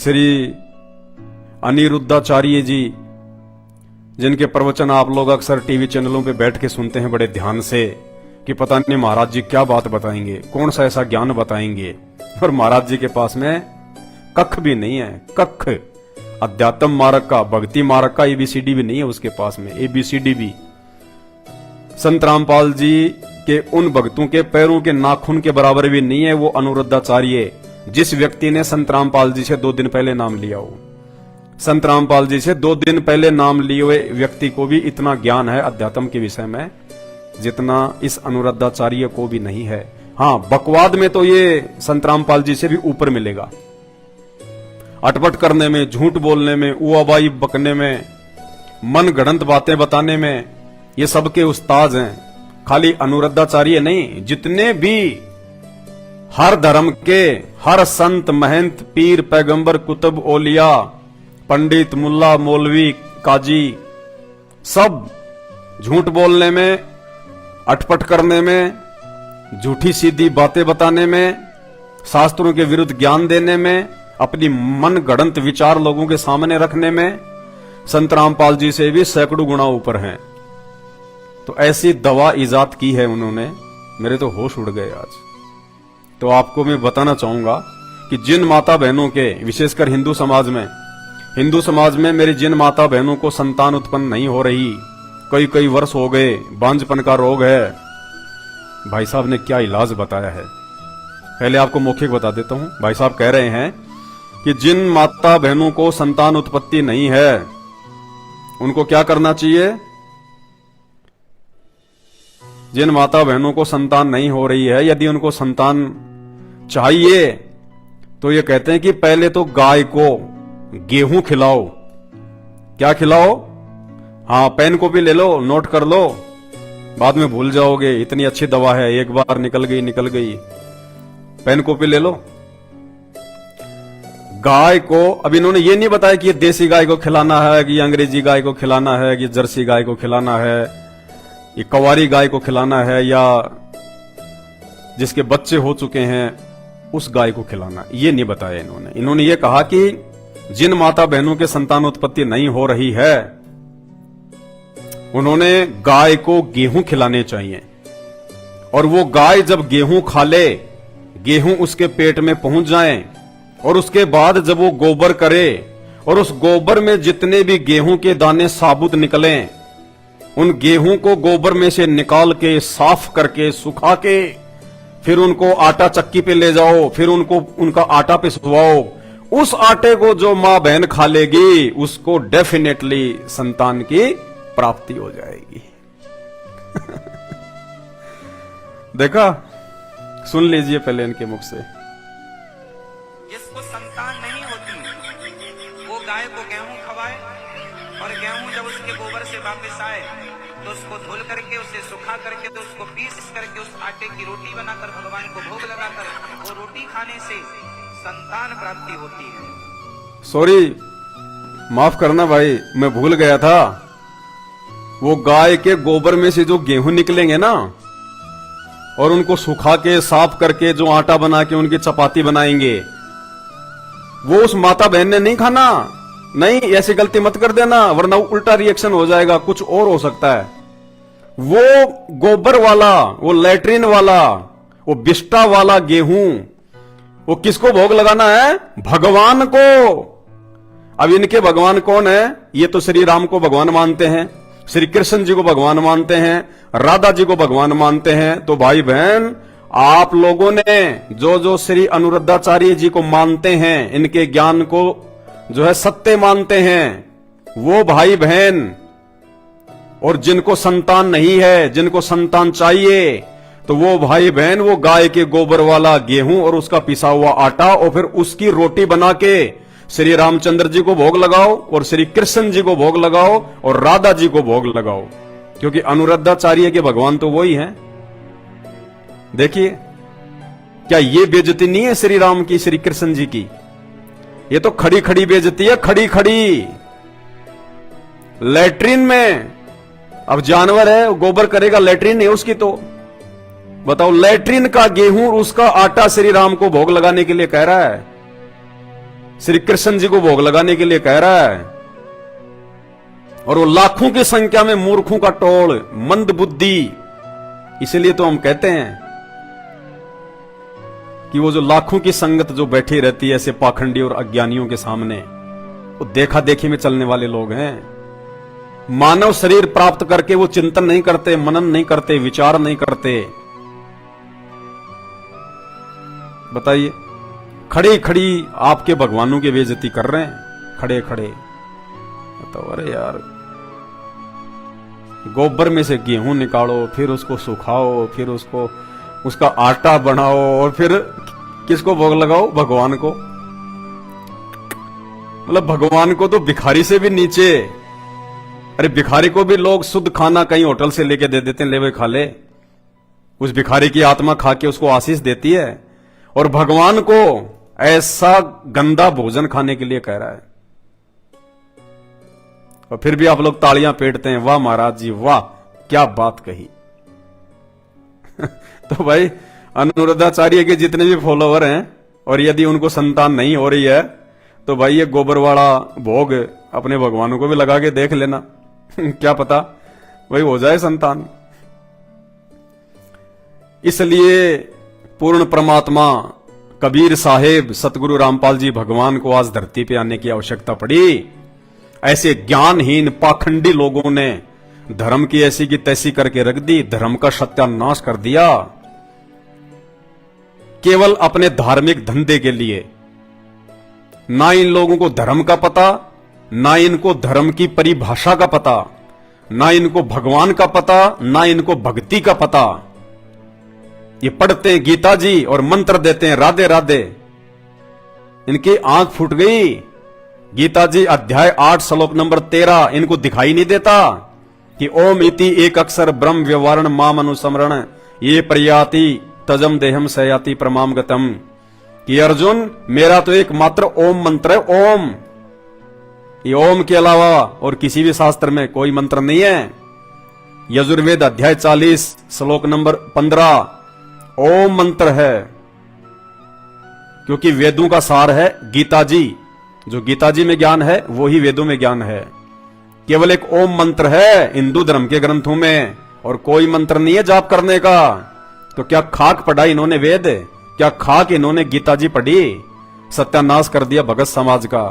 श्री अनिरुद्धाचार्य जी, जिनके प्रवचन आप लोग अक्सर टीवी चैनलों पे बैठ के सुनते हैं बड़े ध्यान से कि पता नहीं महाराज जी क्या बात बताएंगे, कौन सा ऐसा ज्ञान बताएंगे। और महाराज जी के पास में कख भी नहीं है, कख अध्यात्म मार्ग का, भक्ति मार्ग का एबीसीडी भी नहीं है उसके पास में, एबीसीडी भी। संत रामपाल जी के उन भक्तों के पैरों के नाखून के बराबर भी नहीं है वो अनिरुद्धाचार्य, जिस व्यक्ति ने संत रामपाल जी से 2 दिन पहले नाम लिया हो। संत रामपाल जी से 2 दिन पहले नाम लिए हुए व्यक्ति को भी इतना ज्ञान है अध्यात्म के विषय में जितना इस अनिरुद्धाचार्य को भी नहीं है। हाँ, बकवाद में तो ये संत रामपाल जी से भी ऊपर मिलेगा, अटपट करने में, झूठ बोलने में, उआबाई बकने में, मन गढ़ंत बातें बताने में, ये सबके उस्ताद हैं। खाली अनिरुद्धाचार्य नहीं, जितने भी हर धर्म के, हर संत महंत, पीर, पैगंबर, कुतुब, ओलिया, पंडित, मुल्ला, मौलवी, काजी, सब झूठ बोलने में, अटपट करने में, झूठी सीधी बातें बताने में, शास्त्रों के विरुद्ध ज्ञान देने में, अपनी मन गढ़ंत विचार लोगों के सामने रखने में संत रामपाल जी से भी सैकड़ों गुना ऊपर हैं। तो ऐसी दवा इजाद की है उन्होंने, मेरे तो होश उड़ गए आज। तो आपको मैं बताना चाहूंगा कि जिन माता बहनों के, विशेषकर हिंदू समाज में मेरी जिन माता बहनों को संतान उत्पन्न नहीं हो रही, कई वर्ष हो गए, बांझपन का रोग है, भाई साहब ने क्या इलाज बताया है। पहले आपको मौखिक बता देता हूं। भाई साहब कह रहे हैं कि जिन माता बहनों को संतान उत्पत्ति नहीं है उनको क्या करना चाहिए। जिन माता बहनों को संतान नहीं हो रही है, यदि उनको संतान चाहिए तो ये कहते हैं कि पहले तो गाय को गेहूं खिलाओ। क्या खिलाओ? हाँ, पेन कॉपी ले लो, नोट कर लो, बाद में भूल जाओगे, इतनी अच्छी दवा है, एक बार निकल गई। पेन कॉपी ले लो। गाय को, अब इन्होंने ये नहीं बताया कि ये देसी गाय को खिलाना है, कि अंग्रेजी गाय को खिलाना है, कि जर्सी गाय को खिलाना है, ये कवारी गाय को खिलाना है, या जिसके बच्चे हो चुके हैं उस गाय को खिलाना, ये नहीं बताया इन्होंने। इन्होंने ये कहा कि जिन माता बहनों के संतान उत्पत्ति नहीं हो रही है उन्होंने गाय को गेहूं खिलाने चाहिए। और वो गाय जब गेहूं खा ले, गेहूं उसके पेट में पहुंच जाए, और उसके बाद जब वो गोबर करे और उस गोबर में जितने भी गेहूं के दाने साबुत निकलें, उन गेहूं को गोबर में से निकाल के, साफ करके, सुखा के, फिर उनको आटा चक्की पे ले जाओ, फिर उनका आटा पिसवाओ। उस आटे को जो मां बहन खा लेगी उसको डेफिनेटली संतान की प्राप्ति हो जाएगी। देखा, सुन लीजिए पहले इनके मुख से। जिसको संतान नहीं होती वो गाय को गेहूं खवाए, और गेहूं जब उसके गोबर से वापस आए तो उसको धुल करके, उसे सुखा करके, तो उसको पीस करके उस आटे की रोटी बनाकर भगवान को भोग लगाकर वो रोटी खाने से संतान प्राप्ति होती है। सॉरी, माफ करना भाई, मैं भूल गया था। वो गाय के गोबर में से जो गेहूं निकलेंगे ना, और उनको सुखा के, साफ करके जो आटा बना के उनकी चपाती बनाएंगे, वो उस माता बहन ने नहीं खाना। नहीं, ऐसी गलती मत कर देना, वरना उल्टा रिएक्शन हो जाएगा, कुछ और हो सकता है। वो गोबर वाला, वो लैट्रिन वाला, वो बिस्टा वाला गेहूं, वो किसको भोग लगाना है? भगवान को। अब इनके भगवान कौन है? ये तो श्री राम को भगवान मानते हैं, श्री कृष्ण जी को भगवान मानते हैं, राधा जी को भगवान मानते हैं। तो भाई बहन, आप लोगों ने जो श्री अनिरुद्धाचार्य जी को मानते हैं, इनके ज्ञान को जो है सत्य मानते हैं, वो भाई बहन, और जिनको संतान नहीं है, जिनको संतान चाहिए, तो वो भाई बहन वो गाय के गोबर वाला गेहूं और उसका पिसा हुआ आटा, और फिर उसकी रोटी बना के श्री रामचंद्र जी को भोग लगाओ, और श्री कृष्ण जी को भोग लगाओ, और राधा जी को भोग लगाओ, क्योंकि अनिरुद्धाचार्य के भगवान तो वही हैं। देखिए, क्या ये बेइज्जती नहीं है श्री राम की, श्री कृष्ण जी की? ये तो खड़ी खड़ी बेइज्जती है, खड़ी खड़ी। लैट्रिन में, अब जानवर है, गोबर करेगा, लैट्रिन है उसकी, तो बताओ, लैट्रिन का गेहूं, उसका आटा श्री राम को भोग लगाने के लिए कह रहा है। श्री कृष्ण जी को भोग लगाने के लिए कह रहा है, और वो लाखों की संख्या में मूर्खों का टोल, मंद बुद्धि। इसलिए तो हम कहते हैं कि वो जो लाखों की संगत जो बैठी रहती है ऐसे पाखंडी और अज्ञानियों के सामने, वो देखा देखी में चलने वाले लोग हैं। मानव शरीर प्राप्त करके वो चिंतन नहीं करते, मनन नहीं करते, विचार नहीं करते। बताइए, खड़ी खड़ी आपके भगवानों की बेइज्जती कर रहे हैं, खड़े खड़े। बताओ, अरे यार, गोबर में से गेहूं निकालो, फिर उसको सुखाओ, फिर उसका आटा बनाओ, और फिर किसको भोग लगाओ? भगवान को। मतलब भगवान को तो भिखारी से भी नीचे। अरे भिखारी को भी लोग शुद्ध खाना कहीं होटल से लेके दे देते हैं, ले वे खा ले। उस भिखारी की आत्मा खा के उसको आशीष देती है, और भगवान को ऐसा गंदा भोजन खाने के लिए कह रहा है। और फिर भी आप लोग तालियां पीटते हैं, वाह महाराज जी वाह, क्या बात कही। तो भाई, अनुरुद्धाचार्य के जितने भी फॉलोवर हैं, और यदि उनको संतान नहीं हो रही है, तो भाई ये गोबर वाला भोग अपने भगवानों को भी लगा के देख लेना। क्या पता वही हो जाए संतान। इसलिए पूर्ण परमात्मा कबीर साहेब सतगुरु रामपाल जी भगवान को आज धरती पे आने की आवश्यकता पड़ी। ऐसे ज्ञानहीन पाखंडी लोगों ने धर्म की ऐसी की तैसी करके रख दी, धर्म का सत्यानाश कर दिया, केवल अपने धार्मिक धंधे के लिए। ना इन लोगों को धर्म का पता, ना इनको धर्म की परिभाषा का पता, ना इनको भगवान का पता, ना इनको भक्ति का पता। ये पढ़ते हैं गीता जी और मंत्र देते हैं राधे राधे। इनकी आंख फूट गई। गीता जी अध्याय 8 श्लोक नंबर 13 इनको दिखाई नहीं देता कि ओम इति एक अक्षर ब्रह्म व्यवहारण माम अनुसमरण ये प्रयाति तजम देहम सयाति प्रमाम गतम। कि अर्जुन, मेरा तो एक मात्र ओम मंत्र है, ओम। ये ओम के अलावा और किसी भी शास्त्र में कोई मंत्र नहीं है। यजुर्वेद अध्याय 40 श्लोक नंबर 15 ओम मंत्र है, क्योंकि वेदों का सार है गीता जी। जो गीता जी में ज्ञान है वो ही वेदों में ज्ञान है। केवल एक ओम मंत्र है हिंदू धर्म के ग्रंथों में, और कोई मंत्र नहीं है जाप करने का। तो क्या खाक पढ़ा इन्होंने वेद? क्या खाक इन्होंने गीता जी पढ़ी? सत्यानाश कर दिया भगत समाज का।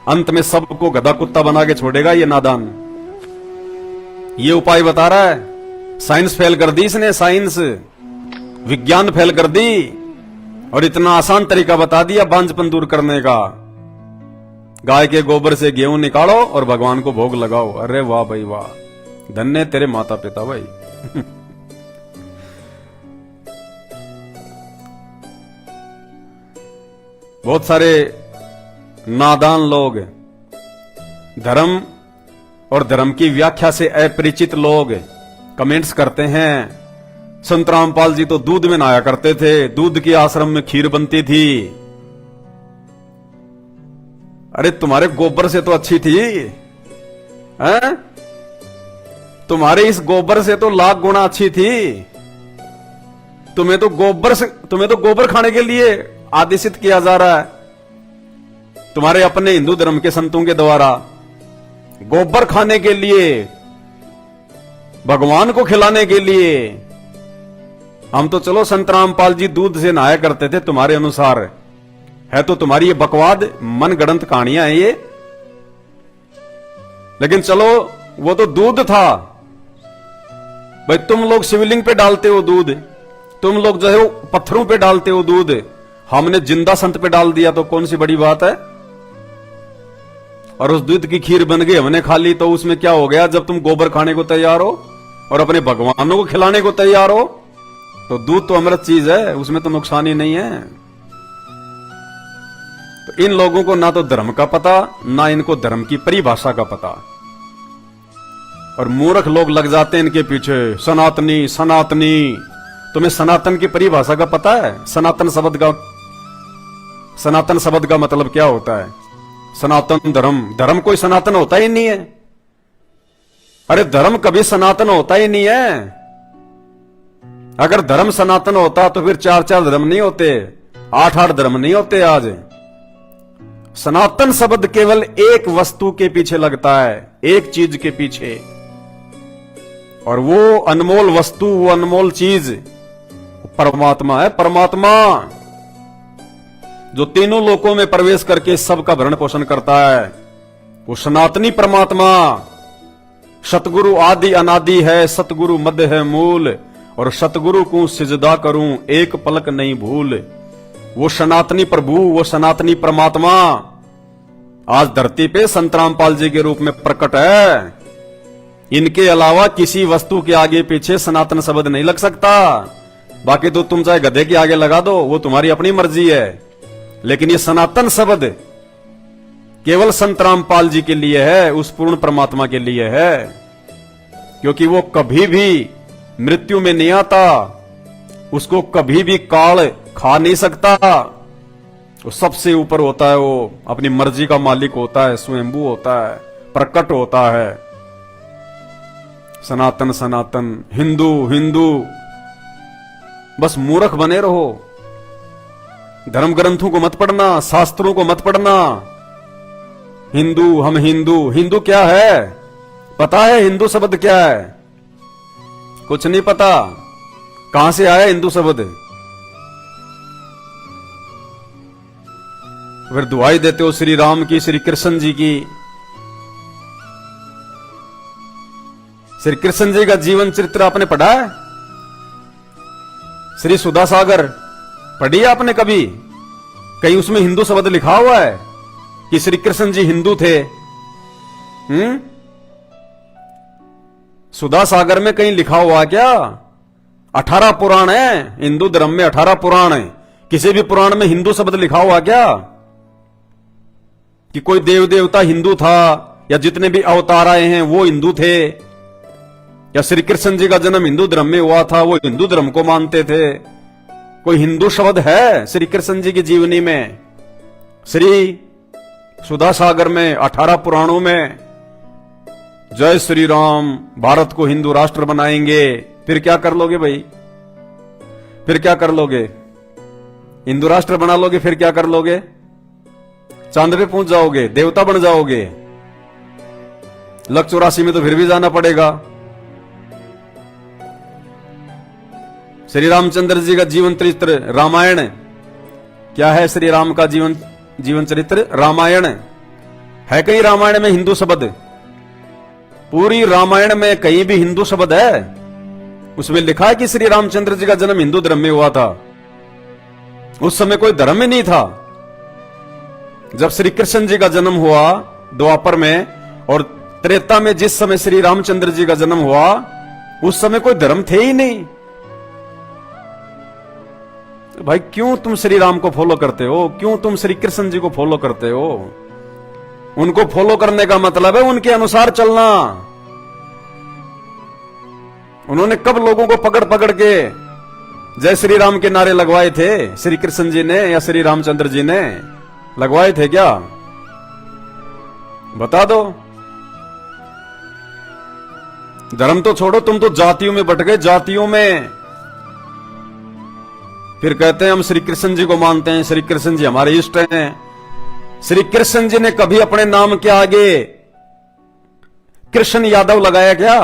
अंत में सबको गधा कुत्ता बना के छोड़ेगा ये नादान। ये उपाय बता रहा है। साइंस फेल कर दी इसने, साइंस विज्ञान फेल कर दी, और इतना आसान तरीका बता दिया बांझपन दूर करने का। गाय के गोबर से गेहूं निकालो और भगवान को भोग लगाओ। अरे वाह भाई वाह, धन्य तेरे माता पिता भाई। बहुत सारे नादान लोग, धर्म और धर्म की व्याख्या से अपरिचित लोग कमेंट्स करते हैं, संत रामपाल जी तो दूध में नहाया करते थे, दूध के आश्रम में खीर बनती थी। अरे तुम्हारे गोबर से तो अच्छी थी, हैं? तुम्हारे इस गोबर से तो लाख गुना अच्छी थी। तुम्हें तो गोबर खाने के लिए आदेशित किया जा रहा है तुम्हारे अपने हिंदू धर्म के संतों के द्वारा। गोबर खाने के लिए, भगवान को खिलाने के लिए। हम तो चलो संत रामपाल जी दूध से नहाया करते थे, तुम्हारे अनुसार है तो तुम्हारी ये बकवाद मन गढ़ंत कहानियां हैं ये। लेकिन चलो वो तो दूध था भाई, तुम लोग शिवलिंग पे डालते हो दूध, तुम लोग जो है वो पत्थरों पे डालते हो दूध, हमने जिंदा संत पे डाल दिया तो कौन सी बड़ी बात है। और उस दूध की खीर बन गई, हमने खा ली, तो उसमें क्या हो गया? जब तुम गोबर खाने को तैयार हो और अपने भगवानों को खिलाने को तैयार हो, तो दूध तो अमृत चीज है, उसमें तो नुकसान ही नहीं है। तो इन लोगों को ना तो धर्म का पता, ना इनको धर्म की परिभाषा का पता, और मूर्ख लोग लग जाते हैं इनके पीछे, सनातनी सनातनी। तुम्हें सनातन की परिभाषा का पता है? सनातन शब्द का मतलब क्या होता है? सनातन धर्म, धर्म कोई सनातन होता ही नहीं है। अरे धर्म कभी सनातन होता ही नहीं है। अगर धर्म सनातन होता तो फिर 4-4 धर्म नहीं होते, 8-8 धर्म नहीं होते। सनातन शब्द केवल एक वस्तु के पीछे लगता है, एक चीज के पीछे, और वो अनमोल वस्तु, वो अनमोल चीज परमात्मा है। परमात्मा जो तीनों लोकों में प्रवेश करके सबका भरण पोषण करता है, वो सनातनी परमात्मा सतगुरु आदि अनादि है, सतगुरु मध्य है मूल, और सतगुरु को सिजदा करूं एक पलक नहीं भूल। वो सनातनी प्रभु, वो सनातनी परमात्मा आज धरती पे संत रामपाल जी के रूप में प्रकट है। इनके अलावा किसी वस्तु के आगे पीछे सनातन शब्द नहीं लग सकता। बाकी तो तुम चाहे गधे के आगे लगा दो, वो तुम्हारी अपनी मर्जी है, लेकिन ये सनातन शब्द केवल संत रामपाल जी के लिए है, उस पूर्ण परमात्मा के लिए है, क्योंकि वो कभी भी मृत्यु में नहीं आता, उसको कभी भी काल खा नहीं सकता। वो सबसे ऊपर होता है, वो अपनी मर्जी का मालिक होता है, स्वयंभू होता है, प्रकट होता है। सनातन सनातन, हिंदू हिंदू, बस मूर्ख बने रहो। धर्म ग्रंथों को मत पढ़ना, शास्त्रों को मत पढ़ना। हिंदू, हम हिंदू, हिंदू क्या है? पता है हिंदू शब्द क्या है? कुछ नहीं पता। कहां से आया हिंदू शब्द? फिर दुआई देते हो श्री राम की, श्री कृष्ण जी की। श्री कृष्ण जी का जीवन चरित्र आपने पढ़ा है? श्री सुधा सागर पढ़ी है आपने कभी? कहीं उसमें हिंदू शब्द लिखा हुआ है कि श्री कृष्ण जी हिंदू थे? सुधा सागर में कहीं लिखा हुआ क्या? 18 पुराण है हिंदू धर्म में, 18 पुराण है। किसी भी पुराण में हिंदू शब्द लिखा हुआ क्या कि कोई देव देवता हिंदू था, या जितने भी अवतार आए हैं वो हिंदू थे, या श्री कृष्ण जी का जन्म हिंदू धर्म में हुआ था, वो हिंदू धर्म को मानते थे? कोई हिंदू शब्द है श्री कृष्ण जी की जीवनी में? श्री सुधा सागर में, 18 पुराणों में जय श्री राम, भारत को हिंदू राष्ट्र बनाएंगे। फिर क्या कर लोगे भाई? फिर क्या कर लोगे? हिंदू राष्ट्र बना लोगे, फिर क्या कर लोगे? चांद पे पहुंच जाओगे, देवता बन जाओगे। लक 84 में तो फिर भी जाना पड़ेगा। श्री रामचंद्र जी का जीवन चरित्र रामायण क्या है? श्री राम का जीवन चरित्र रामायण है। कहीं रामायण में हिंदू शब्द? पूरी रामायण में कहीं भी हिंदू शब्द है? उसमें लिखा है कि श्री रामचंद्र जी का जन्म हिंदू धर्म में हुआ था। उस समय कोई धर्म ही नहीं था। जब श्री कृष्ण जी का जन्म हुआ द्वापर में, और त्रेता में जिस समय श्री रामचंद्र जी का जन्म हुआ, उस समय कोई धर्म थे ही नहीं। तो भाई क्यों तुम श्री राम को फॉलो करते हो? क्यों तुम श्री कृष्ण जी को फॉलो करते हो? उनको फॉलो करने का मतलब है उनके अनुसार चलना। उन्होंने कब लोगों को पकड़ पकड़ के जय श्री राम के नारे लगवाए थे? श्री कृष्ण जी ने या श्री रामचंद्र जी ने लगवाए थे क्या? बता दो। धर्म तो छोड़ो, तुम तो जातियों में बट गए, जातियों में। फिर कहते हैं हम श्री कृष्ण जी को मानते हैं, श्री कृष्ण जी हमारे इष्ट हैं। श्री कृष्ण जी ने कभी अपने नाम के आगे कृष्ण यादव लगाया क्या?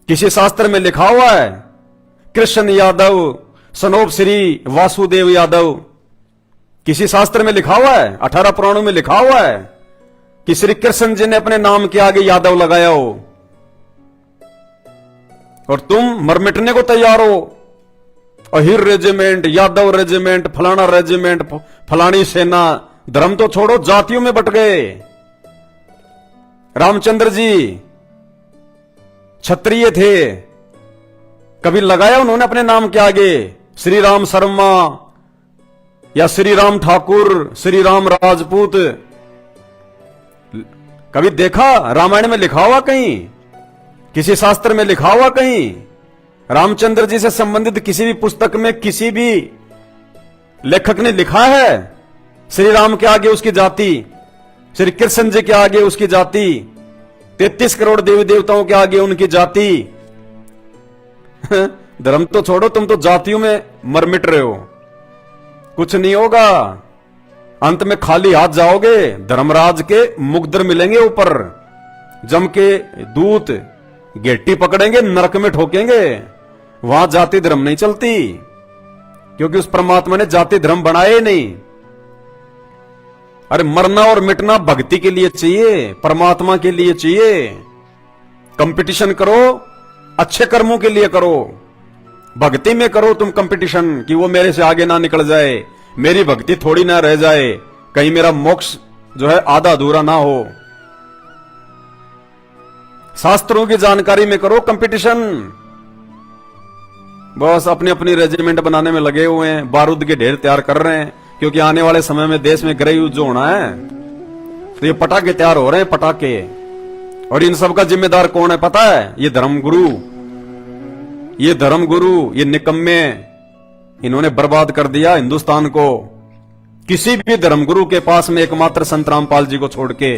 किसी शास्त्र में लिखा हुआ है कृष्ण यादव सनोप श्री वासुदेव यादव? किसी शास्त्र में लिखा हुआ है? 18 पुराणों में लिखा हुआ है कि श्री कृष्ण जी ने अपने नाम के आगे यादव लगाया हो? और तुम मर मिटने को तैयार हो। अहिर रेजिमेंट, यादव रेजिमेंट, फलाना रेजिमेंट, फलानी सेना। धर्म तो छोड़ो, जातियों में बट गए। रामचंद्र जी क्षत्रिय थे, कभी लगाया उन्होंने अपने नाम के आगे श्री राम शर्मा या श्री राम ठाकुर, श्री राम राजपूत? कभी देखा? रामायण में लिखा हुआ कहीं? किसी शास्त्र में लिखा हुआ कहीं? रामचंद्र जी से संबंधित किसी भी पुस्तक में किसी भी लेखक ने लिखा है श्री राम के आगे उसकी जाति, श्री कृष्ण जी के आगे उसकी जाति, 33 करोड़ देवी देवताओं के आगे उनकी जाति? धर्म तो छोड़ो, तुम तो जातियों में मर मिट रहे हो। कुछ नहीं होगा। अंत में खाली हाथ जाओगे, धर्मराज के मुकद्दर मिलेंगे ऊपर, जम के दूत गेट्टी पकड़ेंगे, नरक में ठोकेंगे। वहां जाति धर्म नहीं चलती, क्योंकि उस परमात्मा ने जाति धर्म बनाए ही नहीं। अरे मरना और मिटना भक्ति के लिए चाहिए, परमात्मा के लिए चाहिए। कंपटीशन करो, अच्छे कर्मों के लिए करो, भक्ति में करो तुम कंपटीशन, कि वो मेरे से आगे ना निकल जाए, मेरी भक्ति थोड़ी ना रह जाए, कहीं मेरा मोक्ष जो है आधा अधूरा ना हो। शास्त्रों की जानकारी में करो कंपटीशन। बस अपनी अपनी रेजिमेंट बनाने में लगे हुए हैं, बारूद के ढेर तैयार कर रहे हैं, क्योंकि आने वाले समय में देश में गृह युद्ध जो होना है, तो ये पटाखे तैयार हो रहे हैं, पटाखे। और इन सब का जिम्मेदार कौन है पता है? ये धर्मगुरु, ये धर्मगुरु, ये निकम्मे, इन्होंने बर्बाद कर दिया हिंदुस्तान को। किसी भी धर्मगुरु के पास में, एकमात्र संत रामपाल जी को छोड़ के,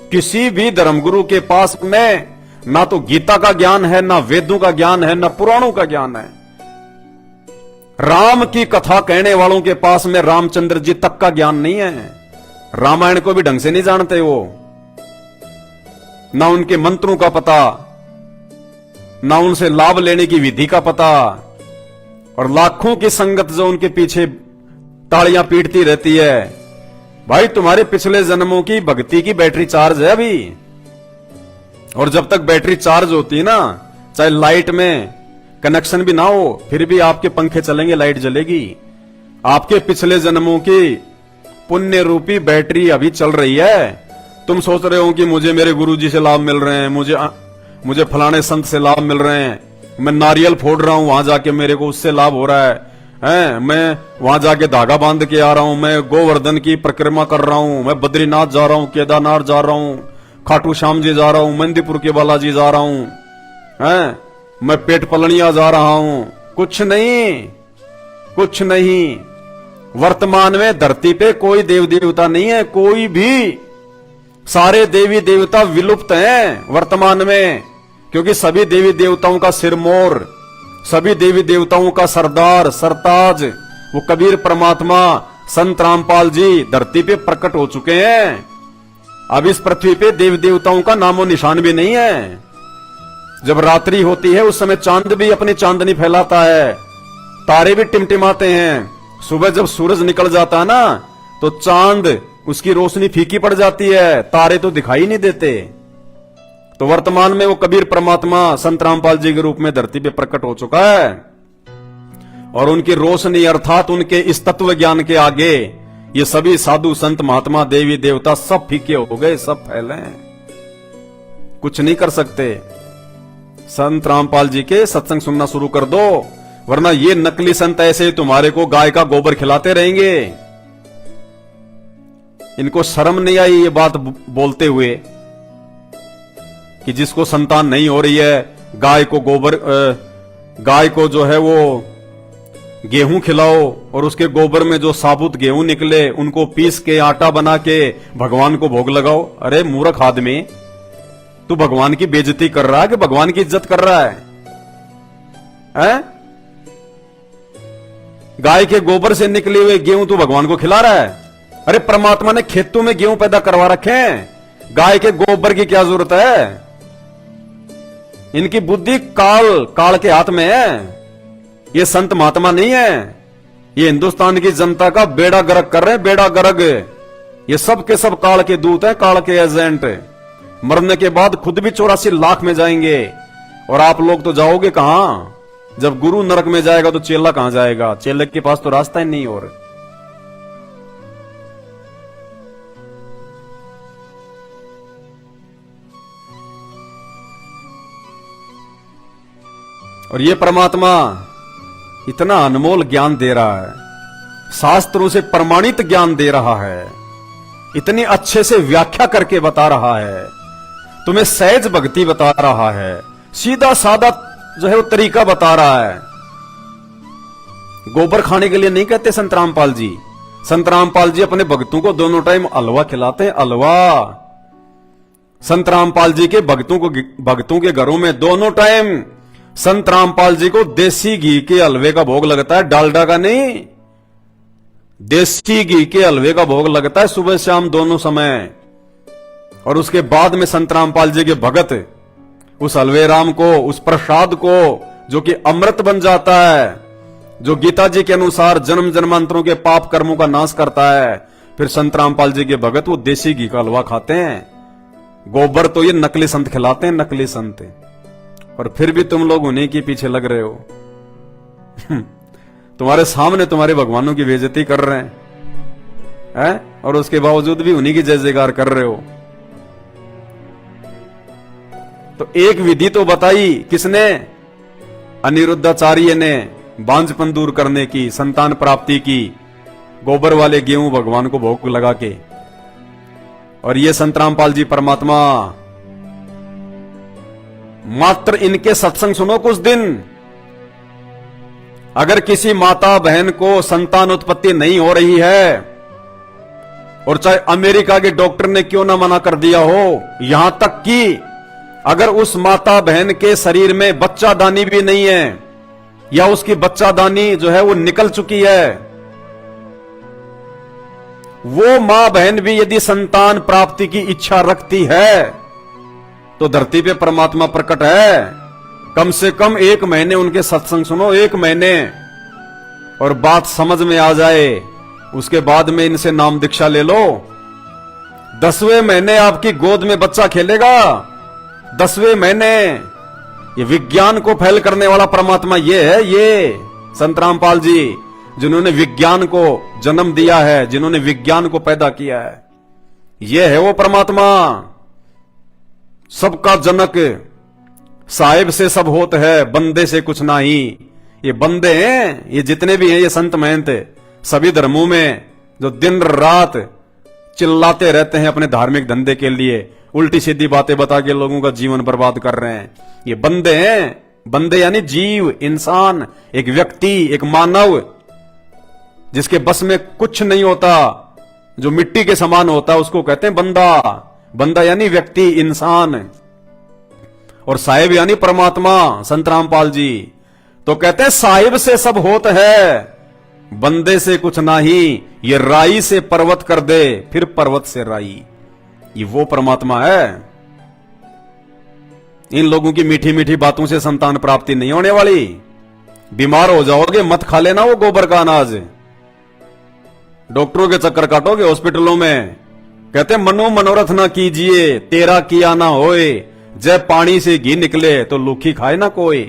किसी भी धर्मगुरु के पास में ना तो गीता का ज्ञान है, ना वेदों का ज्ञान है, ना पुराणों का ज्ञान है। राम की कथा कहने वालों के पास में रामचंद्र जी तक का ज्ञान नहीं है। रामायण को भी ढंग से नहीं जानते वो, ना उनके मंत्रों का पता, ना उनसे लाभ लेने की विधि का पता। और लाखों की संगत जो उनके पीछे तालियां पीटती रहती है। भाई तुम्हारे पिछले जन्मों की भक्ति की बैटरी चार्ज है अभी, और जब तक बैटरी चार्ज होती है ना, चाहे लाइट में कनेक्शन भी ना हो, फिर भी आपके पंखे चलेंगे, लाइट जलेगी। आपके पिछले जन्मों की पुण्य रूपी बैटरी अभी चल रही है। तुम सोच रहे हो कि मुझे मेरे गुरुजी से लाभ मिल रहे हैं, मुझे फलाने संत से लाभ मिल रहे हैं, मैं नारियल फोड़ रहा हूं, वहां जाके मेरे को उससे लाभ हो रहा है, मैं वहां जाके धागा बांध के आ रहा हूं, मैं गोवर्धन की परिक्रमा कर रहा हूं, मैं बद्रीनाथ जा रहा हूं, केदारनाथ जा रहा हूं, खाटू श्याम जी जा रहा हूं, मंदीपुर के बालाजी जा रहा हूं, मैं पेट पलनिया जा रहा हूं। कुछ नहीं, कुछ नहीं। वर्तमान में धरती पे कोई देव देवता नहीं है, कोई भी। सारे देवी देवता विलुप्त हैं वर्तमान में, क्योंकि सभी देवी देवताओं का सिरमौर, सभी देवी देवताओं का सरदार, सरताज वो कबीर परमात्मा संत रामपाल जी धरती पे प्रकट हो चुके हैं। अब इस पृथ्वी पे देवी देवताओं का नामो निशान भी नहीं है। जब रात्रि होती है उस समय चांद भी अपनी चांदनी फैलाता है, तारे भी टिमटिमाते हैं। सुबह जब सूरज निकल जाता है ना, तो चांद उसकी रोशनी फीकी पड़ जाती है, तारे तो दिखाई नहीं देते। तो वर्तमान में वो कबीर परमात्मा संत रामपाल जी के रूप में धरती पे प्रकट हो चुका है, और उनकी रोशनी अर्थात उनके इस तत्व ज्ञान के आगे ये सभी साधु संत महात्मा देवी देवता सब फीके हो गए, सब फैले, कुछ नहीं कर सकते। संत रामपाल जी के सत्संग सुनना शुरू कर दो, वरना ये नकली संत ऐसे तुम्हारे को गाय का गोबर खिलाते रहेंगे। इनको शर्म नहीं आई ये बात बोलते हुए कि जिसको संतान नहीं हो रही है, गाय को गोबर, गाय को जो है वो गेहूं खिलाओ, और उसके गोबर में जो साबुत गेहूं निकले उनको पीस के आटा बना के भगवान को भोग लगाओ। अरे मूर्ख आदमी, तू भगवान की बेइज्जती कर रहा है कि भगवान की इज्जत कर रहा है? गाय के गोबर से निकले हुए गेहूं तू भगवान को खिला रहा है? अरे परमात्मा ने खेतों में गेहूं पैदा करवा रखे हैं, गाय के गोबर की क्या जरूरत है? इनकी बुद्धि काल के हाथ में है। ये संत महात्मा नहीं है, ये हिंदुस्तान की जनता का बेड़ा गर्क कर रहे हैं, बेड़ा गर्क। ये सब के सब काल के दूत हैं, काल के एजेंट। मरने के बाद खुद भी 84 लाख में जाएंगे, और आप लोग तो जाओगे कहां? जब गुरु नरक में जाएगा तो चेला कहां जाएगा? चेले के पास तो रास्ता ही नहीं। और ये परमात्मा इतना अनमोल ज्ञान दे रहा है, शास्त्रों से प्रमाणित ज्ञान दे रहा है, इतनी अच्छे से व्याख्या करके बता रहा है, तुम्हें सहज भक्ति बता रहा है, सीधा सादा जो है वो तरीका बता रहा है। गोबर खाने के लिए नहीं कहते संत रामपाल जी। संत रामपाल जी अपने भक्तों को दोनों टाइम हलवा खिलाते हैं, हलवा। संत रामपाल जी के भक्तों के घरों में दोनों टाइम संत रामपाल जी को देसी घी के हलवे का भोग लगता है, डालडा का नहीं। देसी घी के हलवे का भोग लगता है सुबह शाम दोनों समय। और उसके बाद में संत रामपाल जी के भगत उस हलवे राम को, उस प्रसाद को, जो कि अमृत बन जाता है, जो गीता जी के अनुसार जन्म जन्मांतरों के पाप कर्मों का नाश करता है, फिर संत रामपाल जी के भगत वो देसी घी का हलवा खाते हैं। गोबर तो ये नकली संत खिलाते हैं, नकली संत। और फिर भी तुम लोग उन्हीं के पीछे लग रहे हो। तुम्हारे सामने तुम्हारे भगवानों की बेइज्जती कर रहे हैं, और उसके बावजूद भी उन्हीं की जय जयकार कर रहे हो। तो एक विधि तो बताई किसने? अनिरुद्धाचार्य ने, बांझपन दूर करने की, संतान प्राप्ति की, गोबर वाले गेहूं भगवान को भोग लगा के। और ये संत रामपाल जी परमात्मा, मात्र इनके सत्संग सुनो कुछ दिन। अगर किसी माता बहन को संतान उत्पत्ति नहीं हो रही है, और चाहे अमेरिका के डॉक्टर ने क्यों ना मना कर दिया हो, यहां तक कि अगर उस माता बहन के शरीर में बच्चादानी भी नहीं है, या उसकी बच्चादानी जो है वो निकल चुकी है, वो मां बहन भी यदि संतान प्राप्ति की इच्छा रखती है, तो धरती पे परमात्मा प्रकट है। कम से कम 1 महीने उनके सत्संग सुनो, 1 महीने, और बात समझ में आ जाए। उसके बाद में इनसे नाम दीक्षा ले लो। 10वें महीने आपकी गोद में बच्चा खेलेगा। 10वें महीने। ये विज्ञान को फैल करने वाला परमात्मा ये है, ये संत रामपाल जी, जिन्होंने विज्ञान को जन्म दिया है, जिन्होंने विज्ञान को पैदा किया है। ये है वो परमात्मा, सबका जनक। साहिब से सब होत है, बंदे से कुछ नहीं। ये बंदे हैं, ये जितने भी हैं, ये संत महंत सभी धर्मों में जो दिन रात चिल्लाते रहते हैं अपने धार्मिक धंधे के लिए, उल्टी सीधी बातें बता के लोगों का जीवन बर्बाद कर रहे हैं, ये बंदे हैं। बंदे यानी जीव, इंसान, एक व्यक्ति, एक मानव, जिसके बस में कुछ नहीं होता, जो मिट्टी के समान होता है, उसको कहते हैं बंदा। बंदा यानी व्यक्ति, इंसान। और साहिब यानी परमात्मा, संत रामपाल जी तो कहते हैं साहिब से सब होत है, बंदे से कुछ नहीं। ये राई से पर्वत कर दे, फिर पर्वत से राई। ये वो परमात्मा है। इन लोगों की मीठी मीठी बातों से संतान प्राप्ति नहीं होने वाली। बीमार हो जाओगे, मत खा लेना वो गोबर का अनाज। डॉक्टरों के चक्कर काटोगे हॉस्पिटलों में। कहते मनो मनोरथ ना कीजिए, तेरा किया ना होए। जब पानी से घी निकले तो लूखी खाए ना कोई।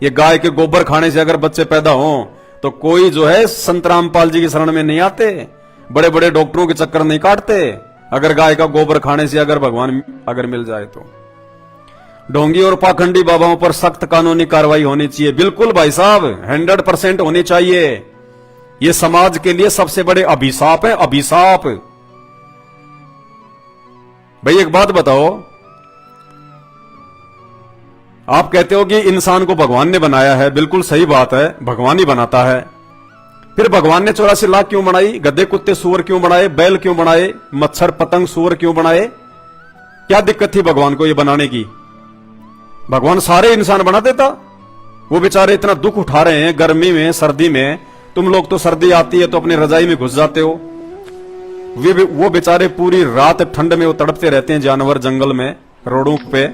ये गाय के गोबर खाने से अगर बच्चे पैदा हों तो कोई जो है संत रामपाल जी की शरण में नहीं आते, बड़े बड़े डॉक्टरों के चक्कर नहीं काटते। अगर गाय का गोबर खाने से अगर भगवान अगर मिल जाए तो ढोंगी और पाखंडी बाबाओं पर सख्त कानूनी कार्रवाई होनी चाहिए। बिल्कुल भाई साहब, 100% होनी चाहिए। ये समाज के लिए सबसे बड़े अभिशाप है, अभिशाप। भाई एक बात बताओ, आप कहते हो कि इंसान को भगवान ने बनाया है, बिल्कुल सही बात है, भगवान ही बनाता है। फिर भगवान ने 84 लाख क्यों बनाई? गधे कुत्ते सूअर क्यों बनाए? बैल क्यों बनाए? मच्छर पतंग सूअर क्यों बनाए? क्या दिक्कत थी भगवान को ये बनाने की? भगवान सारे इंसान बना देता। वो बेचारे इतना दुख उठा रहे हैं गर्मी में, सर्दी में। तुम लोग तो सर्दी आती है तो अपनी रजाई में घुस जाते हो। वो बेचारे पूरी रात ठंड में वो तड़पते रहते हैं, जानवर जंगल में, रोडों पे।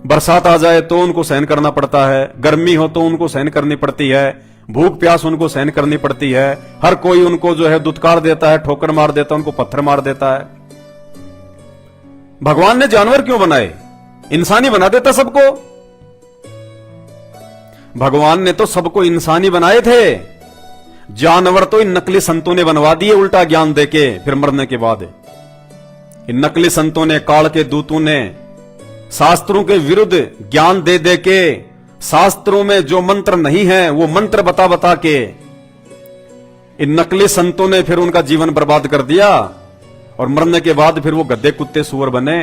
बरसात आ जाए तो उनको सहन करना पड़ता है, गर्मी हो तो उनको सहन करनी पड़ती है, भूख प्यास उनको सहन करनी पड़ती है। हर कोई उनको जो है दुत्कार देता है, ठोकर मार देता है, उनको पत्थर मार देता है। भगवान ने जानवर क्यों बनाए? इंसान ही बना देता सबको। भगवान ने तो सबको इंसान ही बनाए थे। जानवर तो इन नकली संतों ने बनवा दिए उल्टा ज्ञान देके, फिर मरने के बाद। इन नकली संतों ने, काल के दूतों ने शास्त्रों के विरुद्ध ज्ञान दे दे के, शास्त्रों में जो मंत्र नहीं है वो मंत्र बता बता के इन नकली संतों ने फिर उनका जीवन बर्बाद कर दिया। और मरने के बाद फिर वो गद्दे कुत्ते सूअर बने।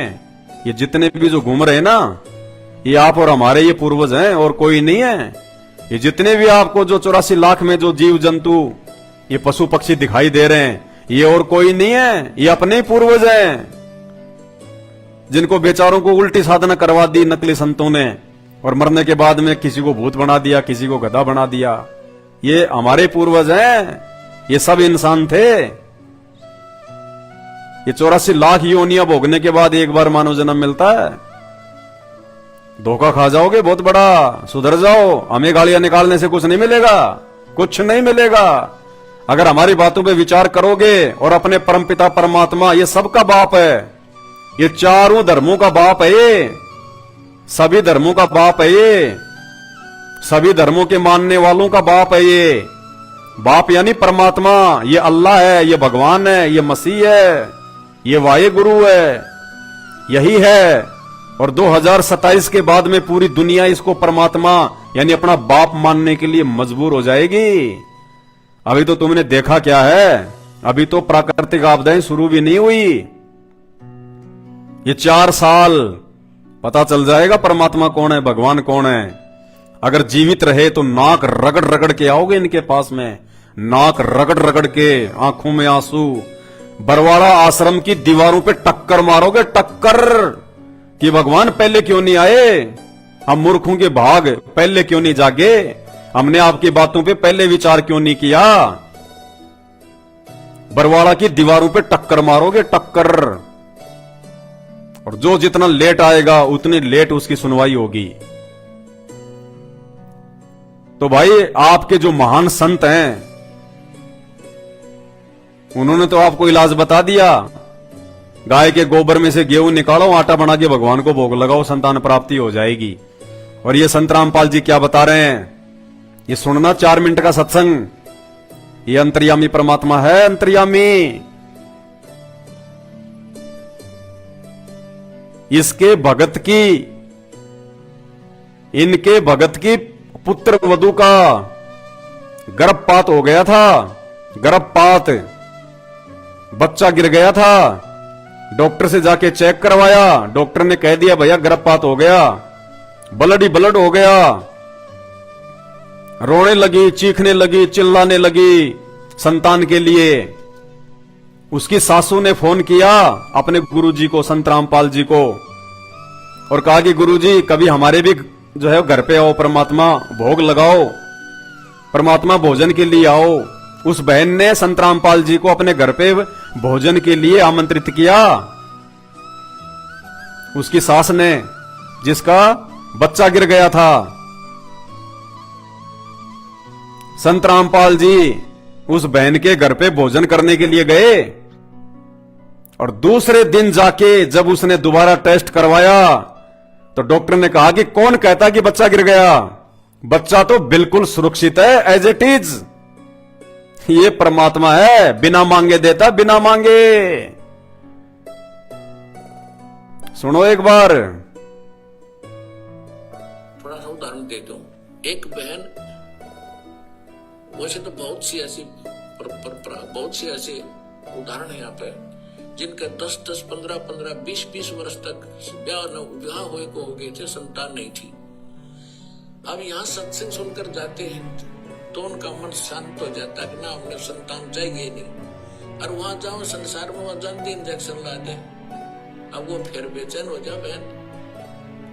ये जितने भी जो घूम रहे हैं ना, ये आप और हमारे ये पूर्वज हैं, और कोई नहीं है। ये जितने भी आपको जो 84 लाख में जो जीव जंतु, ये पशु पक्षी दिखाई दे रहे हैं, ये और कोई नहीं है, ये अपने ही पूर्वज हैं, जिनको बेचारों को उल्टी साधना करवा दी नकली संतों ने। और मरने के बाद में किसी को भूत बना दिया, किसी को गधा बना दिया। ये हमारे पूर्वज हैं, ये सब इंसान थे। ये 84 लाख योनियां भोगने के बाद एक बार मानव जन्म मिलता है। धोखा खा जाओगे बहुत बड़ा, सुधर जाओ। हमें गालियां निकालने से कुछ नहीं मिलेगा, कुछ नहीं मिलेगा। अगर हमारी बातों पे विचार करोगे और अपने परमपिता परमात्मा, ये सबका बाप है, ये चारों धर्मों का बाप है, ये सभी धर्मों का बाप है, ये सभी धर्मों के मानने वालों का बाप है। ये बाप यानी परमात्मा, ये अल्लाह है, ये भगवान है, ये मसीह है, ये वाहे गुरु है, यही है। और 2027 के बाद में पूरी दुनिया इसको परमात्मा यानी अपना बाप मानने के लिए मजबूर हो जाएगी। अभी तो तुमने देखा क्या है, अभी तो प्राकृतिक आपदाएं शुरू भी नहीं हुई। ये 4 साल पता चल जाएगा परमात्मा कौन है, भगवान कौन है। अगर जीवित रहे तो नाक रगड़ रगड़ के आओगे इनके पास में, नाक रगड़ रगड़ के, आंखों में आंसू, बरवाड़ा आश्रम की दीवारों पे टक्कर मारोगे, टक्कर, कि भगवान पहले क्यों नहीं आए, हम मूर्खों के भाग पहले क्यों नहीं जागे, हमने आपकी बातों पे पहले विचार क्यों नहीं किया। बरवाड़ा की दीवारों पे टक्कर मारोगे, टक्कर। और जो जितना लेट आएगा उतनी लेट उसकी सुनवाई होगी। तो भाई आपके जो महान संत हैं उन्होंने तो आपको इलाज बता दिया। गाय के गोबर में से गेहूं निकालो, आटा बना के भगवान को भोग लगाओ, संतान प्राप्ति हो जाएगी। और ये संत रामपाल जी क्या बता रहे हैं, ये सुनना 4 मिनट का सत्संग। ये अंतर्यामी परमात्मा है, अंतर्यामी। इसके भगत की, इनके भगत की पुत्र वधू का गर्भपात हो गया था, गर्भपात, बच्चा गिर गया था। डॉक्टर से जाके चेक करवाया, डॉक्टर ने कह दिया भैया गर्भपात हो गया, ब्लड ही ब्लड हो गया। रोने लगी, चीखने लगी, चिल्लाने लगी संतान के लिए। उसकी सासू ने फोन किया अपने गुरुजी को, संत रामपाल जी को, और कहा कि गुरुजी कभी हमारे भी जो है घर पे आओ, परमात्मा भोग लगाओ, परमात्मा भोजन के लिए आओ। उस बहन ने संत रामपाल जी को अपने घर पे भोजन के लिए आमंत्रित किया। उसकी सास ने, जिसका बच्चा गिर गया था। संत रामपाल जी उस बहन के घर पे भोजन करने के लिए गए। और दूसरे दिन जाके जब उसने दोबारा टेस्ट करवाया तो डॉक्टर ने कहा कि कौन कहता कि बच्चा गिर गया, बच्चा तो बिल्कुल सुरक्षित है, एज इट इज। ये परमात्मा है, बिना मांगे देता, बिना मांगे। सुनो एक बार, थोड़ा सा उदाहरण देता हूं। एक बहन, वैसे तो बहुत सी ऐसी उदाहरण है यहाँ पे, जिनके 10-10, 15-15, 20-20 वर्ष तक विवाह हुए को हो गए थे, संतान नहीं थी। अब यहाँ सत्संग सुनकर जाते हैं तो उनका मन शांत हो जाता है कि ना हमने संतान चाहिए नहीं। और वहां जाओ संसार में, वहां जल्दी इंजेक्शन ला दे, अब वो फिर बेचैन हो जा बहन,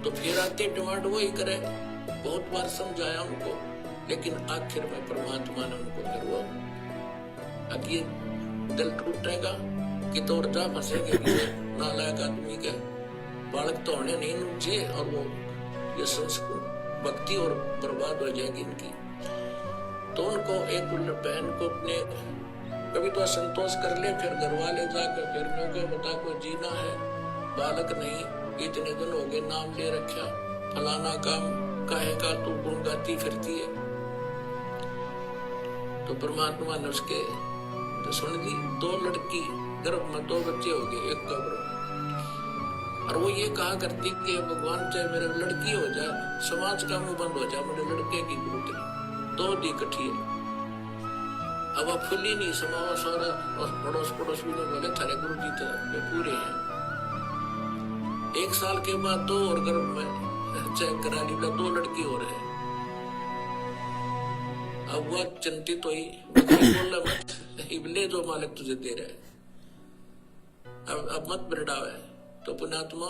तो फिर आते डिमांड वही करे। बहुत बार समझाया उनको, लेकिन आखिर में परमात्मा ने उनको फिर वो, अब ये दिल टूटेगा कि तो जा फंसेंगे नालायक आदमी के बालक तो होने नहीं नुचे, और वो ये संस्कृत भक्ति और बर्बाद हो जाएगी इनकी। तो उनको एक बहन को अपने कभी तो असंतोष कर ले, फिर घर वाले जाकर फिर क्योंकि बता को जीना है, बालक नहीं, इतने दिन हो गए नाम ले रखा, फलाना काम काहे का तू गुण गाती फिरती है। तो परमात्मा ने उसके तो सुन दी, 2 लड़की गर्भ में 2 बच्चे हो गए, एक कब्र। और वो ये कहा करती कि भगवान चाहे मेरे लड़की हो जाए, समाज का मुंह बंद हो जाए, मेरे लड़के की गुरु 2 दी कठी है। अब आप फुली नहीं समावा सारा, पड़ोस भी नहीं बोले थारे गुरु जी तो पूरे हैं। 1 साल के बाद 2 और गर्भ में चेक करा ली, 2 लड़की हो रहे। अब वह चिंतित हुई, बोला इबले जो मालिक तुझे दे रहे, अब मत बिरड़ावे। तो पुण्यात्मा,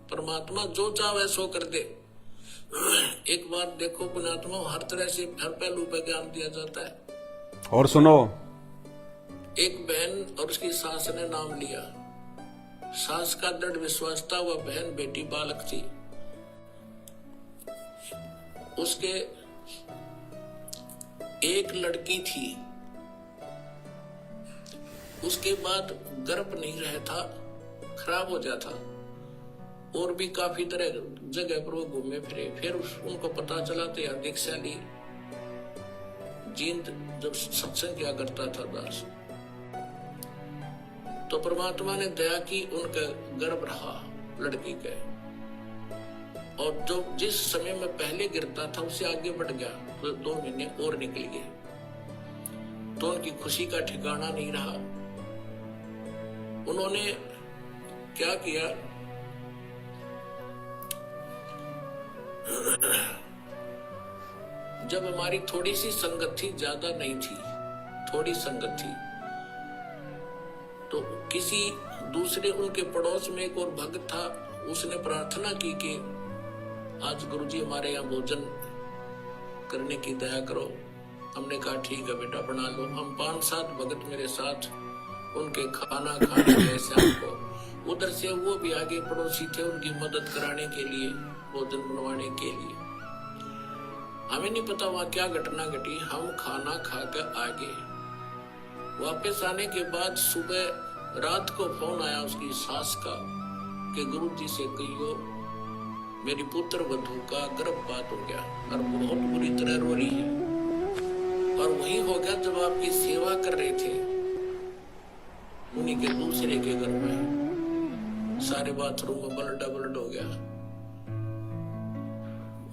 परमात्मा जो चाहे सो कर दे। एक बात देखो पुण्यात्मा, हर तरह से हर पहलू पर ज्ञान दिया जाता है। और सुनो, एक बहन और उसकी सास ने नाम लिया। सास का दृढ़ विश्वास था, वह बहन बेटी बालक थी। उसके एक लड़की थी। उसके बाद गर्भ नहीं रहता, खराब हो जाता, और भी काफी तरह जगह पर वो घूमे फिरे। फिर उनको पता चला तो यार दीक्षा ली। जींद जब सत्संग किया करता था दास, तो परमात्मा ने दया की, उनका गर्भ रहा लड़की के। और जो जिस समय में पहले गिरता था उससे आगे बढ़ गया, तो 2 महीने और निकल गए। तो उनकी खुशी का ठिकाना नहीं रहा। उन्होंने क्या किया, जब हमारी थोड़ी सी संगत थी, ज्यादा नहीं थी, थोड़ी संगत थी, तो किसी दूसरे उनके पड़ोस में एक और भक्त था। उसने प्रार्थना की कि आज गुरुजी हमारे यहाँ भोजन करने की दया करो। हमने कहा ठीक है बेटा बना लो। हम 5-7 भगत मेरे साथ उनके खाना खाने गए शाम को। उधर से वो भी आगे पड़ोसी थे उनकी मदद कराने के लिए, भोजन बनवाने के लिए। हमें नहीं पता वहां क्या घटना घटी। हम खाना खाकर आ गए। वापस आने के बाद सुबह रात को फोन आया उसकी सास का कि गुरुजी से कहियो मेरी पुत्र वधू का गर्भपात हो गया और बहुत बुरी तरह रो रही है। और वही हो गया जब आपकी सेवा कर रहे थे, उन्हीं के दूसरे के घर में सारे बाथरूम में ब्लड हो गया।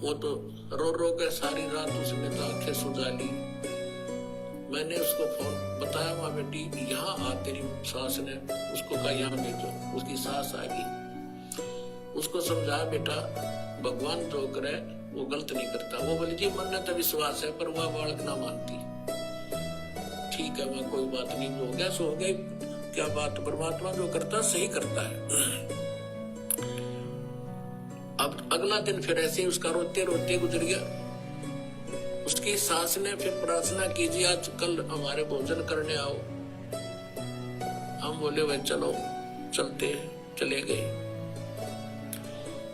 वो तो रो रो के सारी रात उसने तो आंखें सुझा ली। मैंने उसको फोन बताया, माँ बेटी यहाँ आ, तेरी सास ने उसको कहा यहाँ भेजो। उसकी सास आ गई। उसको समझाया बेटा भगवान जो करे वो गलत नहीं करता। वो बोली जी मन में तो विश्वास है, पर वह बालक ना मानती। ठीक है मैं कोई बात नहीं, हो गया सो हो गई। क्या बात, परमात्मा जो करता सही करता है। अब अगला दिन फिर ऐसे ही उसका रोते रोते गुजर गया। उसकी सास ने फिर प्रार्थना कीजिए आज कल हमारे भोजन करने आओ। हम बोले भाई चलो चलते, चले गए।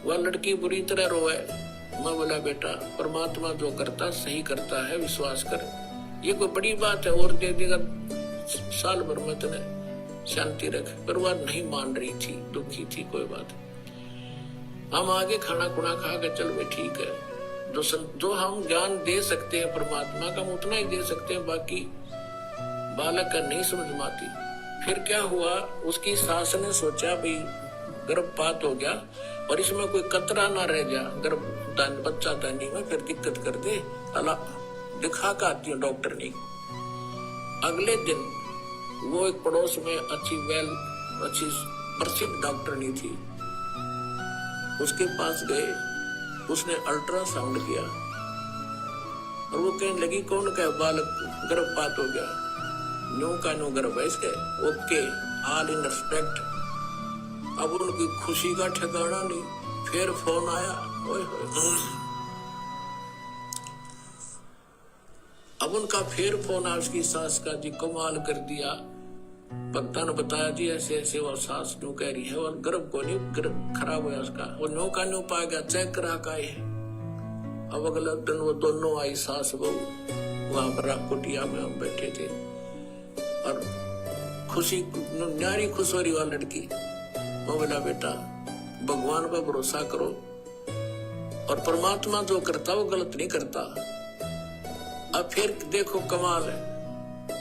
वह लड़की बुरी तरह रोए। मैं बोला बेटा परमात्मा जो करता सही करता है, विश्वास कर। ये कोई बड़ी बात है और दे देगा साल भर में तने शांति रख। पर वह नहीं मान रही थी, दुखी थी। कोई बात, हम आगे खाना खुना खा के चल भाई ठीक है। जो हम ज्ञान दे सकते हैं परमात्मा का, हम उतना ही दे सकते हैं, बाकी बालक का नहीं समझ में आती। फिर क्या हुआ, उसकी सास ने सोचा भाई गर्भपात हो गया और इसमें कोई कतरा ना रह गया गर्भदान बच्चा दानी में, फिर दिक्कत कर दे। अल्लाह दिखा के आती हूँ डॉक्टर ने। अगले दिन वो एक पड़ोस में अच्छी प्रसिद्ध डॉक्टर नहीं थी, उसके पास गए। उसने अल्ट्रासाउंड किया और वो कहने लगी कौन का बालक गर्भपात हो गया, नो का नो गर्भ है इसके, ओके ऑल इन रिस्पेक्ट। अब उनकी खुशी का ठिकाना नहीं। फिर फोन आया, ओए अब उनका फिर फोन आया उसकी सास का, जी कमाल कर दिया। भक्ता ने बताया जी ऐसे ऐसे वो सास नो कह रही है और गर्भ को नहीं, गर्भ खराब हुआ उसका, वो नो का नो पा गया, चेक करा का है। अब अगले दिन वो दोनों आई सास बहू, वहां पर कुटिया में हम बैठे थे और खुशी न्यारी खुश हो रही वाली लड़की। वो बोला बेटा भगवान पर भरोसा करो और परमात्मा जो करता वो गलत नहीं करता। अब फिर देखो कमाल है,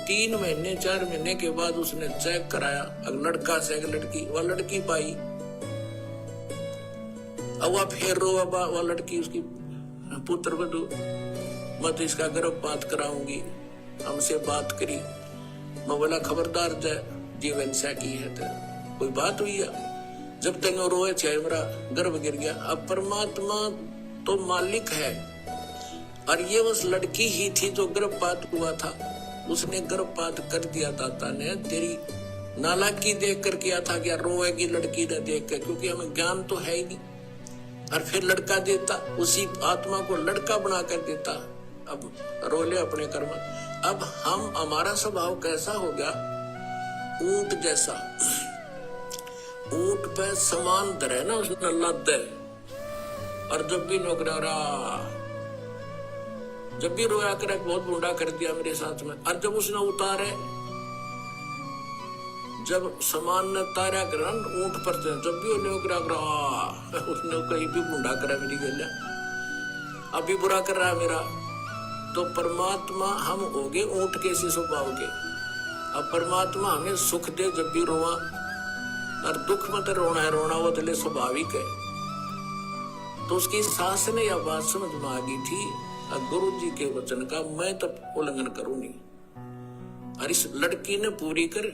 3 महीने 4 महीने के बाद उसने चेक कराया, अब लड़का से एक लड़की, वह लड़की पाई। अब वह फिर रो, वह लड़की उसकी पुत्र वधू, मैं तो इसका गर्भपात कराऊंगी। हमसे बात करी। मैं बोला खबरदार जय जीवन से की है तो कोई बात हुई है। जब तक वो रोए चाहे मेरा गर्भ गिर गया। अब परमात्मा तो मालिक है और ये उस लड़की ही थी जो गर्भपात हुआ था, उसने गर्भपात कर दिया। दाता ने तेरी नालायकी देख कर किया था, क्या रोएगी लड़की ने देख कर, क्योंकि हमें ज्ञान तो है ही नहीं। और फिर लड़का देता, उसी आत्मा को लड़का बना कर देता। अब रोले अपने कर्म। अब हमारा स्वभाव कैसा हो गया, ऊंट जैसा। ऊंट पे समान धरे ना उसने लद है, और जब भी नौकरा जब भी रोया करे बहुत बुंडा कर दिया मेरे साथ में, और जब उसने उतारे, जब समान ने तारा कर ऊंट पर से, जब भी उसने कहीं भी बुंडा करा मेरी गलिया, अभी बुरा कर रहा है मेरा। तो परमात्मा हम हो गए ऊंट के इसी स्वभाव के। अब परमात्मा हमें सुख दे जब भी रोवा, और दुख में तो रोना है, रोना वो तो स्वाभाविक है। तो उसकी सास ने यह बात समझ में आ गई थी, और गुरु जी के वचन का मैं तब उल्लंघन करूं नहीं। और इस लड़की ने पूरी कर,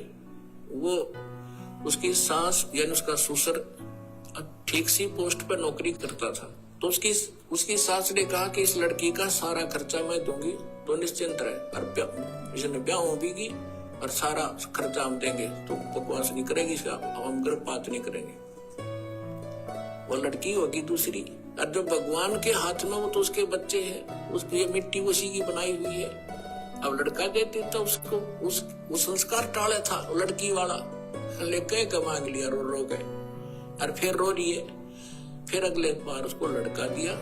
वो उसकी सास यानी उसका ससुर ठीक सी पोस्ट पर नौकरी करता था। तो उसकी सास ने कहा कि इस लड़की का सारा खर्चा मैं दूंगी, तो निश्चिंत रहे, और इसने ब्याह होगी और सारा खर्चा हम देंगे, तो बकवास नहीं करेगी, हम गर्भपात नहीं करेंगे। वो लड़की होगी दूसरी, और जो भगवान के हाथ में वो तो उसके बच्चे हैं, उसकी ये मिट्टी उसी की बनाई हुई है। अब लड़का देते तो उसको उस संस्कार टाले था लड़की वाला, लेके मांग लिया रो रो के, और फिर रो रही है। फिर अगले बार उसको लड़का दिया।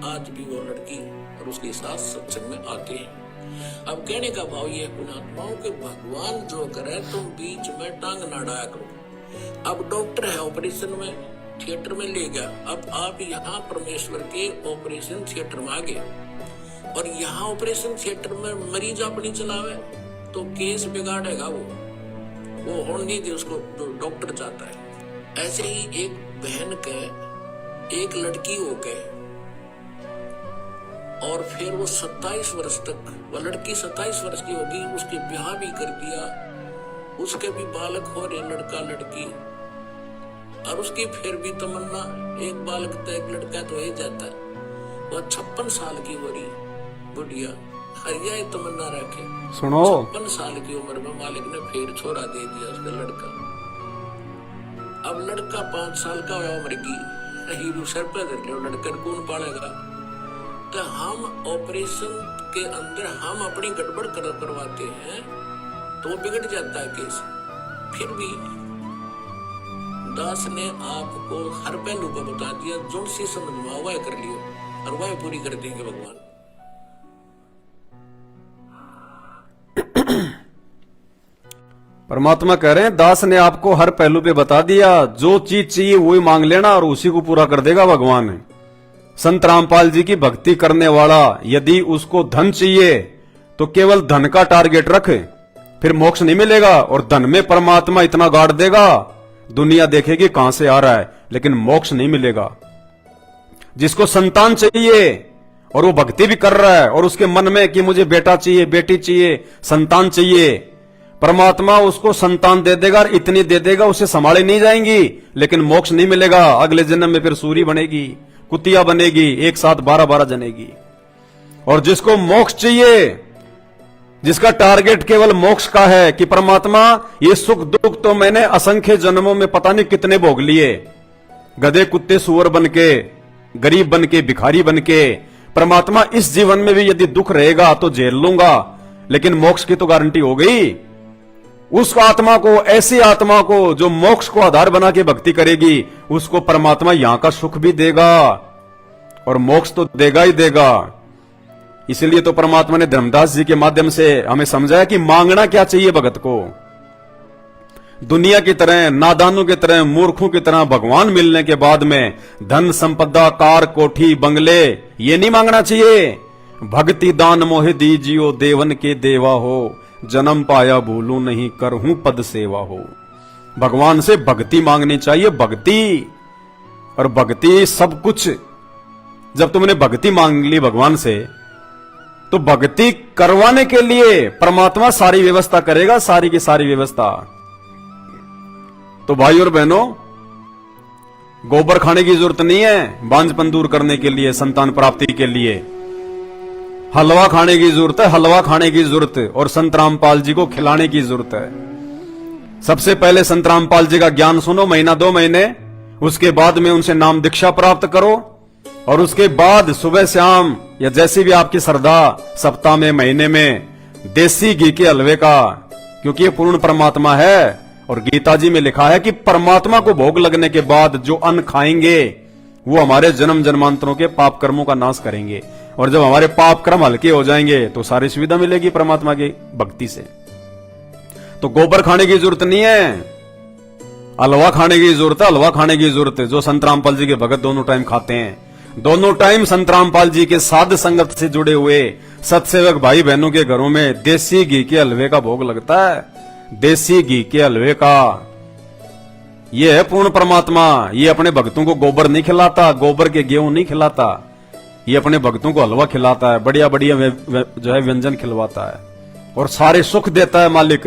आज भी वो लड़की और उसकी सास सत्संग में आते हैं। अब कहने का भाव ये पुण्यात्माओं के भगवान जो करे तुम बीच में टांग ना डाया करो। अब डॉक्टर है ऑपरेशन में थिएटर में ले गया, अब आप यहाँ परमेश्वर के ऑपरेशन थिएटर में आ गए, और यहाँ ऑपरेशन थिएटर में मरीज अपनी चलावे तो केस बिगाड़ेगा वो होने नहीं दे उसको जो डॉक्टर चाहता है। ऐसे ही एक बहन के एक लड़की हो गए, और फिर वो 27 वर्ष तक, वो लड़की 27 वर्ष की होगी, उसके ब्याह भी कर दिया, उसके भी बालक हो रहे, लड़का लड़की, और उसकी फिर भी तमन्ना एक बालक तो एक लड़का तो हो जाता है। वह 56 साल की हो रही बुढ़िया, हरिया तमन्ना रखे, सुनो 56 साल की उम्र में मालिक ने फिर छोरा दे दिया उसका लड़का। अब लड़का 5 साल का हुआ, मर गई, हीरू सर पे धर लिया, लड़का कौन पालेगा। तो हम ऑपरेशन के अंदर हम अपनी गड़बड़ करवाते हैं तो बिगड़ जाता है केस। फिर भी दास ने आपको हर पहलू को बता दिया, जो सी समझ में वह कर लियो, और वह पूरी कर देंगे भगवान। परमात्मा कह रहे हैं दास ने आपको हर पहलू पे बता दिया, जो चीज चाहिए वही मांग लेना और उसी को पूरा कर देगा भगवान। संत रामपाल जी की भक्ति करने वाला यदि उसको धन चाहिए तो केवल धन का टारगेट रख, फिर मोक्ष नहीं मिलेगा, और धन में परमात्मा इतना गाड़ देगा दुनिया देखेगी कहां से आ रहा है, लेकिन मोक्ष नहीं मिलेगा। जिसको संतान चाहिए और वो भक्ति भी कर रहा है और उसके मन में कि मुझे बेटा चाहिए, बेटी चाहिए, संतान चाहिए, परमात्मा उसको संतान दे देगा, और इतनी दे देगा उसे संभाले नहीं जाएंगी, लेकिन मोक्ष नहीं मिलेगा। अगले जन्म में फिर सूरी बनेगी, कुतिया बनेगी, एक साथ 12-12 जनेगी। और जिसको मोक्ष चाहिए, जिसका टारगेट केवल मोक्ष का है कि परमात्मा ये सुख दुख तो मैंने असंख्य जन्मों में पता नहीं कितने भोग लिए, गधे कुत्ते सुअर बनके, गरीब बनके, भिखारी बनके, परमात्मा इस जीवन में भी यदि दुख रहेगा तो झेल लूंगा, लेकिन मोक्ष की तो गारंटी हो गई। उस आत्मा को, ऐसी आत्मा को जो मोक्ष को आधार बना के भक्ति करेगी, उसको परमात्मा यहां का सुख भी देगा और मोक्ष तो देगा ही देगा। इसलिए तो परमात्मा ने धर्मदास जी के माध्यम से हमें समझाया कि मांगना क्या चाहिए भगत को। दुनिया की तरह, नादानों की तरह, मूर्खों की तरह भगवान मिलने के बाद में धन संपदा, कार, कोठी, बंगले ये नहीं मांगना चाहिए। भक्ति दान मोहि दीजियो, देवन के देवा हो, जन्म पाया भूलू नहीं, करहूं पद सेवा हो। भगवान से भक्ति मांगनी चाहिए, भक्ति। और भक्ति सब कुछ, जब तुमने भक्ति मांग ली भगवान से, तो भक्ति करवाने के लिए परमात्मा सारी व्यवस्था करेगा, सारी की सारी व्यवस्था। तो भाई और बहनों, गोबर खाने की जरूरत नहीं है बांझपन दूर करने के लिए, संतान प्राप्ति के लिए। हलवा खाने की जरूरत है, हलवा खाने की जरूरत है, और संत रामपाल जी को खिलाने की जरूरत है। सबसे पहले संत रामपाल जी का ज्ञान सुनो, महीना 2 महीने, उसके बाद में उनसे नाम दीक्षा प्राप्त करो, और उसके बाद सुबह शाम या जैसी भी आपकी श्रद्धा, सप्ताह में, महीने में देसी घी के हलवे का, क्योंकि ये पूर्ण परमात्मा है। और गीता जी में लिखा है कि परमात्मा को भोग लगने के बाद जो अन्न खाएंगे वो हमारे जन्म जन्मांतरों के पाप कर्मों का नाश करेंगे। और जब हमारे पाप कर्म हल्के हो जाएंगे तो सारी सुविधा मिलेगी परमात्मा की भक्ति से। तो गोबर खाने की जरूरत नहीं है, हलवा खाने की जरूरत है, हलवा खाने की जरूरत है। जो संत रामपाल जी के भगत दोनों टाइम खाते हैं, दोनों टाइम संत रामपाल जी के साध संगत से जुड़े हुए सत्सेवक भाई बहनों के घरों में देसी घी के हलवे का भोग लगता है। देसी घी के हलवे का, ये है पूर्ण परमात्मा। ये अपने भक्तों को गोबर नहीं खिलाता, गोबर के गेहूं नहीं खिलाता, ये अपने भक्तों को हलवा खिलाता है, बढ़िया बढ़िया जो है व्यंजन खिलवाता है और सारे सुख देता है मालिक।